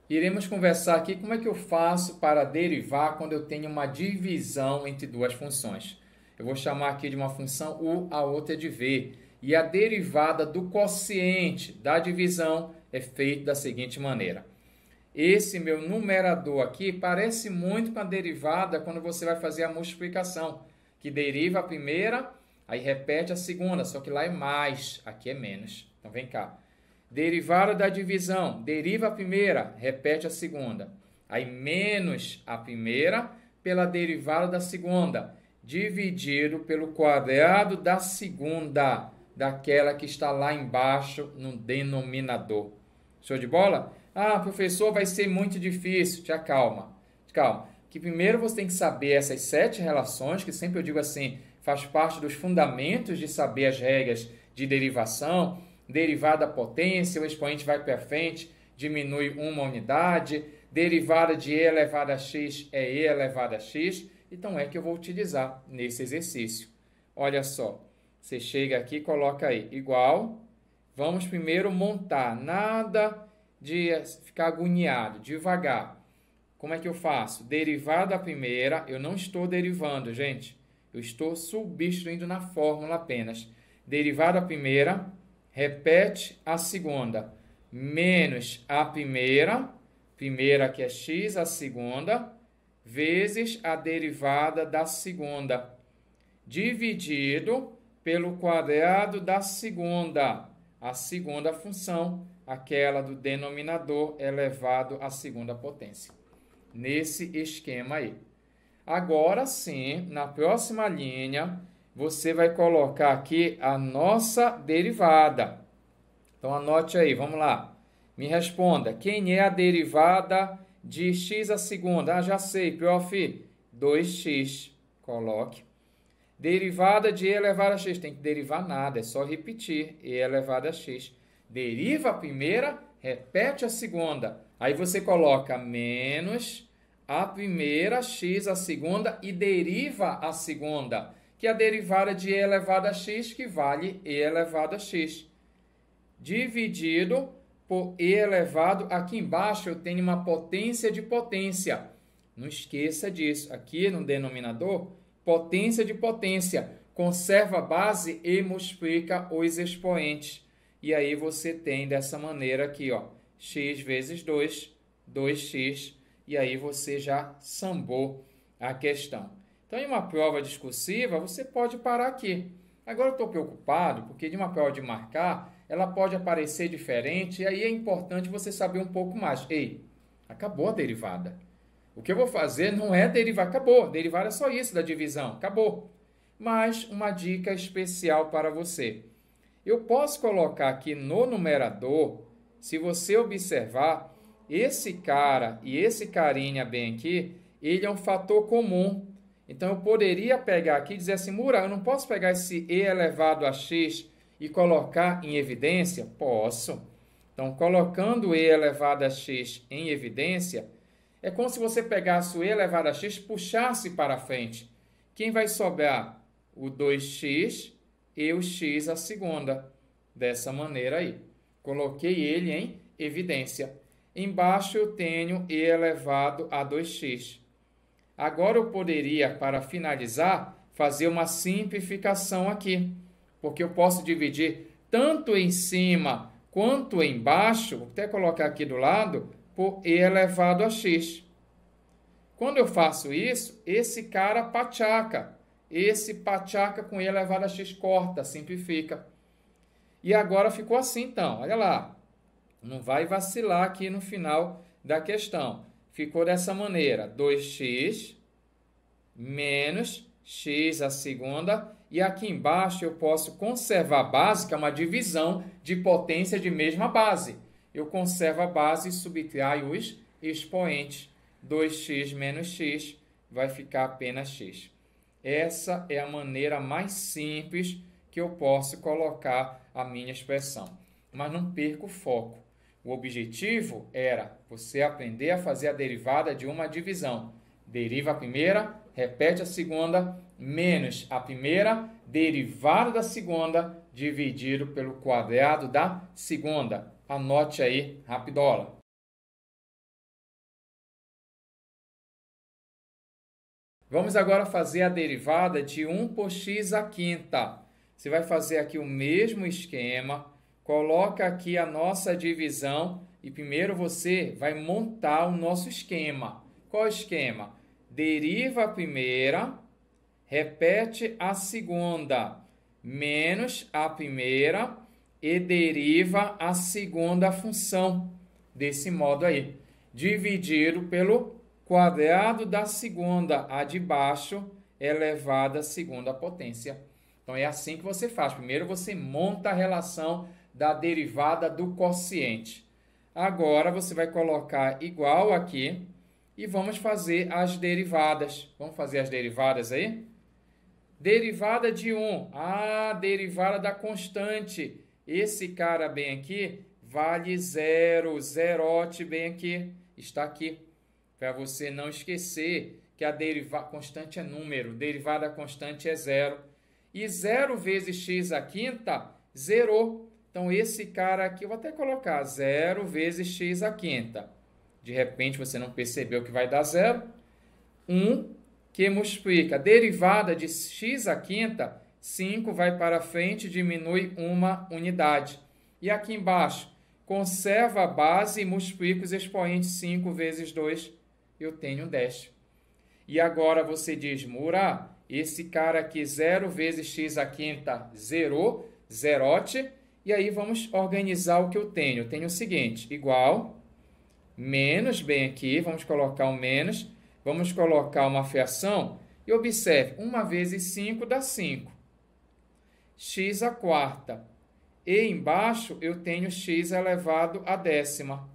Iremos conversar aqui como é que eu faço para derivar quando eu tenho uma divisão entre duas funções. Eu vou chamar aqui de uma função U, a outra é de V. E a derivada do quociente da divisão é feita da seguinte maneira. Esse meu numerador aqui parece muito com a derivada quando você vai fazer a multiplicação, que deriva a primeira, aí repete a segunda, só que lá é mais, aqui é menos. Então vem cá. Derivada da divisão, deriva a primeira, repete a segunda. Aí menos a primeira pela derivada da segunda, dividido pelo quadrado da segunda, daquela que está lá embaixo no denominador. Show de bola? Ah, professor, vai ser muito difícil. Te acalma. Calma. Que primeiro você tem que saber essas 7 relações, que sempre eu digo assim, faz parte dos fundamentos de saber as regras de derivação. Derivada da potência, o expoente vai para frente, diminui uma unidade. Derivada de e elevado a x é e elevado a x. Então é que eu vou utilizar nesse exercício. Olha só, você chega aqui e coloca aí, igual. Vamos primeiro montar, nada de ficar agoniado, devagar. Como é que eu faço? Derivada da primeira, eu não estou derivando, gente. Eu estou substituindo na fórmula apenas. Derivada da primeira, repete a segunda, menos a primeira que é x, a segunda, vezes a derivada da segunda, dividido pelo quadrado da segunda, a segunda função, aquela do denominador elevado à segunda potência. Nesse esquema aí. Agora sim, na próxima linha, você vai colocar aqui a nossa derivada. Então, anote aí, vamos lá. Me responda, quem é a derivada de x à segunda? Ah, já sei, prof. 2x. Coloque. Derivada de e elevado a x. Tem que derivar nada, é só repetir. E elevado a x. Deriva a primeira, repete a segunda. Aí você coloca menos a primeira, x a segunda e deriva a segunda, que é a derivada de e elevado a x, que vale e elevado a x. Dividido por e elevado, aqui embaixo eu tenho uma potência de potência. Não esqueça disso. Aqui no denominador, potência de potência. Conserva a base e multiplica os expoentes. E aí você tem dessa maneira aqui, ó, x vezes 2, 2x. E aí você já sambou a questão. Então, em uma prova discursiva, você pode parar aqui. Agora eu estou preocupado, porque de uma prova de marcar, ela pode aparecer diferente, e aí é importante você saber um pouco mais. Ei, acabou a derivada. O que eu vou fazer não é derivar, acabou. Derivar é só isso da divisão, acabou. Mas uma dica especial para você. Eu posso colocar aqui no numerador, se você observar, esse cara e esse carinha bem aqui, ele é um fator comum. Então, eu poderia pegar aqui e dizer assim, Mura, eu não posso pegar esse e elevado a x e colocar em evidência? Posso. Então, colocando e elevado a x em evidência, é como se você pegasse o e elevado a x e puxasse para frente. Quem vai sobrar? O 2x e o x a segunda. Dessa maneira aí. Coloquei ele em evidência. Embaixo eu tenho e elevado a 2x. Agora eu poderia, para finalizar, fazer uma simplificação aqui. Porque eu posso dividir tanto em cima quanto embaixo, vou até colocar aqui do lado, por e elevado a x. Quando eu faço isso, esse cara pachaca. Esse pachaca com e elevado a x corta, simplifica. E agora ficou assim, então. Olha lá. Não vai vacilar aqui no final da questão. Ficou dessa maneira. 2x menos x a segunda. E aqui embaixo eu posso conservar a base, que é uma divisão de potência de mesma base. Eu conservo a base e subtraio os expoentes. 2x menos x vai ficar apenas x. Essa é a maneira mais simples que eu posso colocar a minha expressão. Mas não perca o foco. O objetivo era você aprender a fazer a derivada de uma divisão. Deriva a primeira, repete a segunda, menos a primeira, derivada da segunda, dividido pelo quadrado da segunda. Anote aí, rapidola. Vamos agora fazer a derivada de 1 por x à quinta. Você vai fazer aqui o mesmo esquema, coloca aqui a nossa divisão e primeiro você vai montar o nosso esquema. Qual é o esquema? Deriva a primeira, repete a segunda, menos a primeira e deriva a segunda função. Desse modo aí, dividido pelo quadrado da segunda, a de baixo, elevado à segunda potência. Então, é assim que você faz. Primeiro, você monta a relação da derivada do quociente. Agora, você vai colocar igual aqui e vamos fazer as derivadas. Vamos fazer as derivadas aí? Derivada de 1. Derivada da constante. Esse cara bem aqui vale 0. Zerote bem aqui. Está aqui. Para você não esquecer que a derivada constante é número. Derivada constante é 0. E 0 vezes x à quinta, zerou. Então, esse cara aqui, eu vou até colocar 0 vezes x à quinta. De repente, você não percebeu que vai dar 0. 1, que multiplica a derivada de x à quinta, 5 vai para frente, diminui uma unidade. E aqui embaixo, conserva a base e multiplica os expoentes 5 vezes 2, eu tenho 10. E agora você diz, Mura, esse cara aqui, 0 vezes x à quinta, zerou, zerote. E aí vamos organizar o que eu tenho. Eu tenho o seguinte, igual, menos, bem aqui, vamos colocar um menos, vamos colocar uma fração. E observe, 1 vezes 5 dá 5. X à quarta. E embaixo eu tenho x elevado à décima.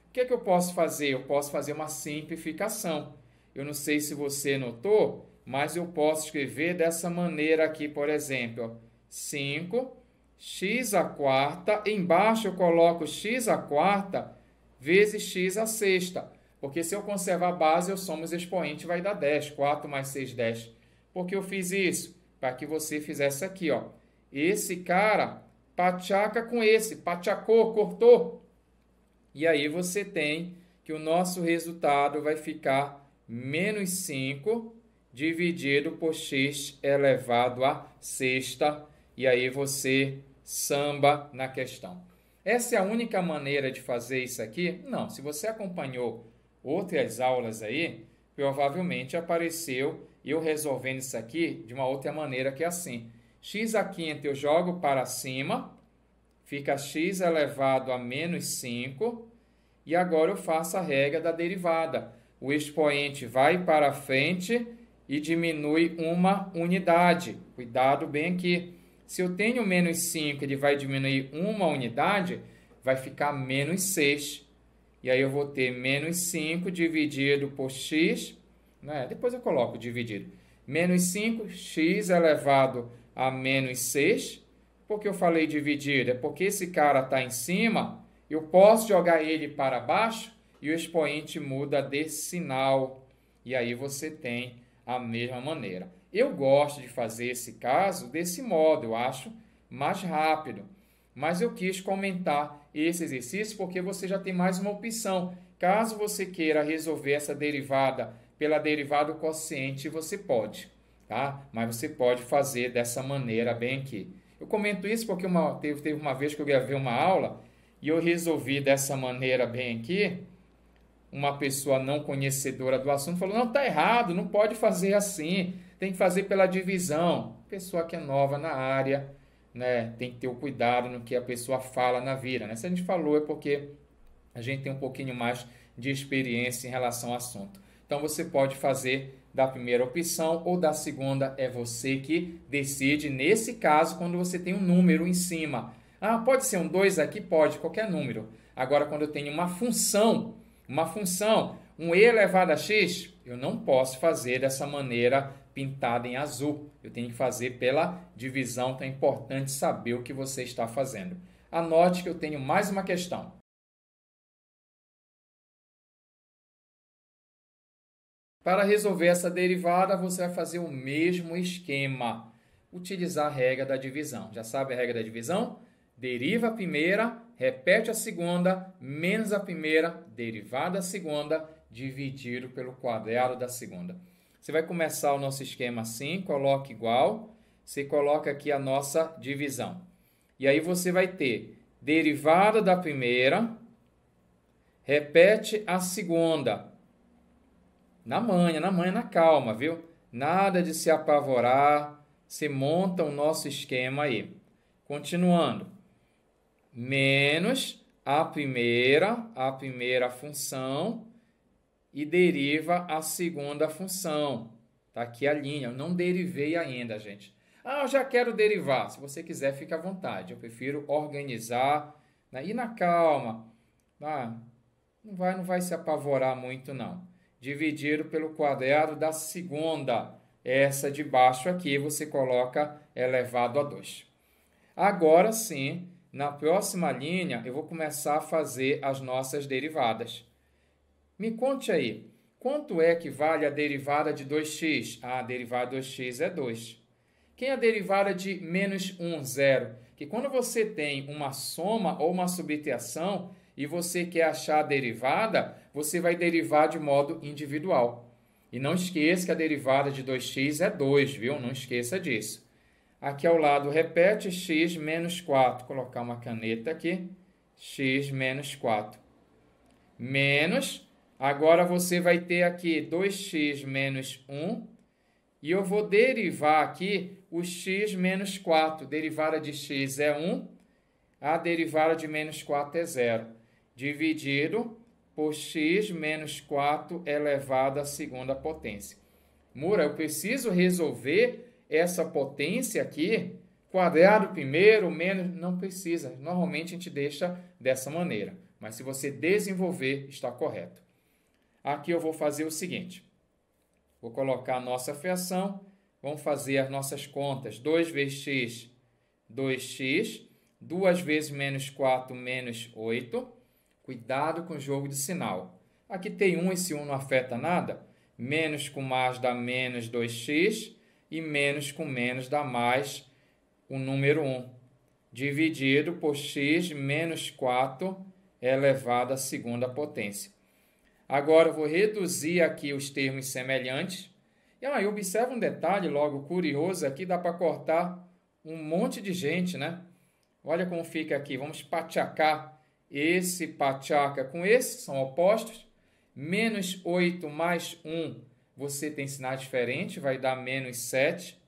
O que é que eu posso fazer? Eu posso fazer uma simplificação. Eu não sei se você notou, mas eu posso escrever dessa maneira aqui, por exemplo. 5, x à quarta, embaixo eu coloco x à quarta vezes x à sexta. Porque se eu conservar a base, eu somo os expoentes, vai dar 10. 4 mais 6, 10. Por que eu fiz isso? Para que você fizesse aqui, ó. Esse cara pachaca com esse, pachacou, cortou. E aí você tem que o nosso resultado vai ficar menos 5 dividido por x elevado à sexta. E aí você samba na questão. Essa é a única maneira de fazer isso aqui? Não, se você acompanhou outras aulas aí, provavelmente apareceu eu resolvendo isso aqui de uma outra maneira que é assim. X à quinta eu jogo para cima, fica x elevado a menos 5, e agora eu faço a regra da derivada. O expoente vai para frente e diminui uma unidade. Cuidado bem aqui. Se eu tenho menos 5, ele vai diminuir uma unidade, vai ficar menos 6. E aí eu vou ter menos 5 dividido por x, né? Depois eu coloco dividido. Menos 5, x elevado a menos 6. Por que eu falei dividido? É porque esse cara está em cima, eu posso jogar ele para baixo e o expoente muda de sinal. E aí você tem a mesma maneira. Eu gosto de fazer esse caso desse modo, eu acho mais rápido. Mas eu quis comentar esse exercício porque você já tem mais uma opção. Caso você queira resolver essa derivada pela derivada do quociente, você pode, tá? Mas você pode fazer dessa maneira bem aqui. Eu comento isso porque teve uma vez que eu gravei uma aula e eu resolvi dessa maneira bem aqui. Uma pessoa não conhecedora do assunto falou, não, tá errado, não pode fazer assim, tem que fazer pela divisão. Pessoa que é nova na área, né, tem que ter o cuidado no que a pessoa fala na vida, né? Se a gente falou é porque a gente tem um pouquinho mais de experiência em relação ao assunto. Então, você pode fazer da primeira opção ou da segunda, é você que decide. Nesse caso, quando você tem um número em cima. Pode ser um 2 aqui? Pode, qualquer número. Agora, quando eu tenho uma função, um e elevado a x, eu não posso fazer dessa maneira pintada em azul. Eu tenho que fazer pela divisão, então é importante saber o que você está fazendo. Anote que eu tenho mais uma questão. Para resolver essa derivada, você vai fazer o mesmo esquema. Utilizar a regra da divisão. Já sabe a regra da divisão? Deriva a primeira, repete a segunda, menos a primeira, derivada a segunda, dividido pelo quadrado da segunda. Você vai começar o nosso esquema assim, coloca igual, você coloca aqui a nossa divisão. E aí você vai ter derivada da primeira, repete a segunda. Na manha, na calma, viu? Nada de se apavorar, você monta o nosso esquema aí. Continuando. Menos a primeira função e deriva a segunda função. Tá aqui a linha, eu não derivei ainda, gente. Ah, eu já quero derivar. Se você quiser, fica à vontade. Eu prefiro organizar, né? E na calma. Ah, não vai se apavorar muito, não. Dividido pelo quadrado da segunda. Essa de baixo aqui você coloca elevado a 2. Agora sim, na próxima linha, eu vou começar a fazer as nossas derivadas. Me conte aí, quanto é que vale a derivada de 2x? Ah, a derivada de 2x é 2. Quem é a derivada de menos 1, 0? Que quando você tem uma soma ou uma subtração e você quer achar a derivada, você vai derivar de modo individual. E não esqueça que a derivada de 2x é 2, viu? Não esqueça disso. Aqui ao lado, repete x menos 4. Vou colocar uma caneta aqui. X menos 4. Menos, agora você vai ter aqui 2x menos 1. E eu vou derivar aqui o x menos 4. Derivada de x é 1. A derivada de menos 4 é 0. Dividido por x menos 4 elevado à segunda potência. Mura, eu preciso resolver essa potência aqui, quadrado primeiro, menos, não precisa. Normalmente a gente deixa dessa maneira. Mas se você desenvolver, está correto. Aqui eu vou fazer o seguinte. Vou colocar a nossa fração. Vamos fazer as nossas contas. 2 vezes x, 2x. 2 vezes menos 4, menos 8. Cuidado com o jogo de sinal. Aqui tem 1, esse 1 não afeta nada. Menos com mais dá menos 2x. E menos com menos dá mais o número 1. Dividido por x menos 4 elevado à segunda potência. Agora eu vou reduzir aqui os termos semelhantes. E aí observa um detalhe logo curioso aqui, dá para cortar um monte de gente, né? Olha como fica aqui, vamos pachacar esse pachaca com esse, são opostos. Menos 8 mais 1, você tem sinal diferente, vai dar menos 7.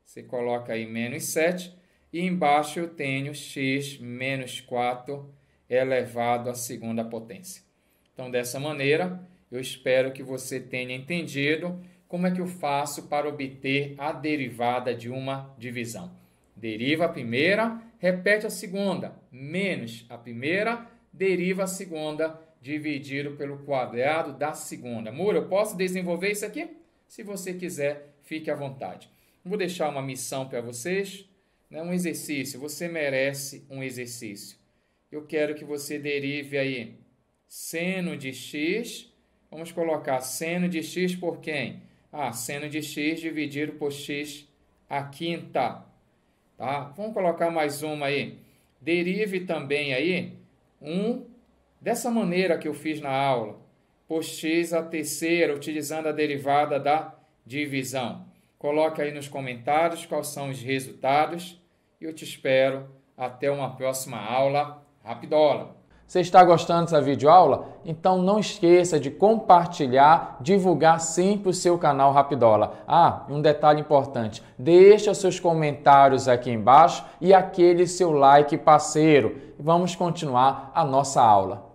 Você coloca aí menos 7. E embaixo eu tenho x menos 4 elevado à segunda potência. Então, dessa maneira, eu espero que você tenha entendido como é que eu faço para obter a derivada de uma divisão. Deriva a primeira, repete a segunda, menos a primeira, deriva a segunda, dividido pelo quadrado da segunda. Mura, eu posso desenvolver isso aqui? Se você quiser, fique à vontade. Vou deixar uma missão para vocês, né? Um exercício. Você merece um exercício. Eu quero que você derive aí seno de x. Vamos colocar seno de x por quem? Ah, seno de x dividido por x à quinta. Tá? Vamos colocar mais uma aí. Derive também aí dessa maneira que eu fiz na aula, por x à terceira, utilizando a derivada da divisão. Coloca aí nos comentários quais são os resultados e eu te espero até uma próxima aula. Rapidola! Você está gostando dessa videoaula? Então não esqueça de compartilhar, divulgar sempre o seu canal Rapidola. Ah, e um detalhe importante, deixa seus comentários aqui embaixo e aquele seu like parceiro. Vamos continuar a nossa aula.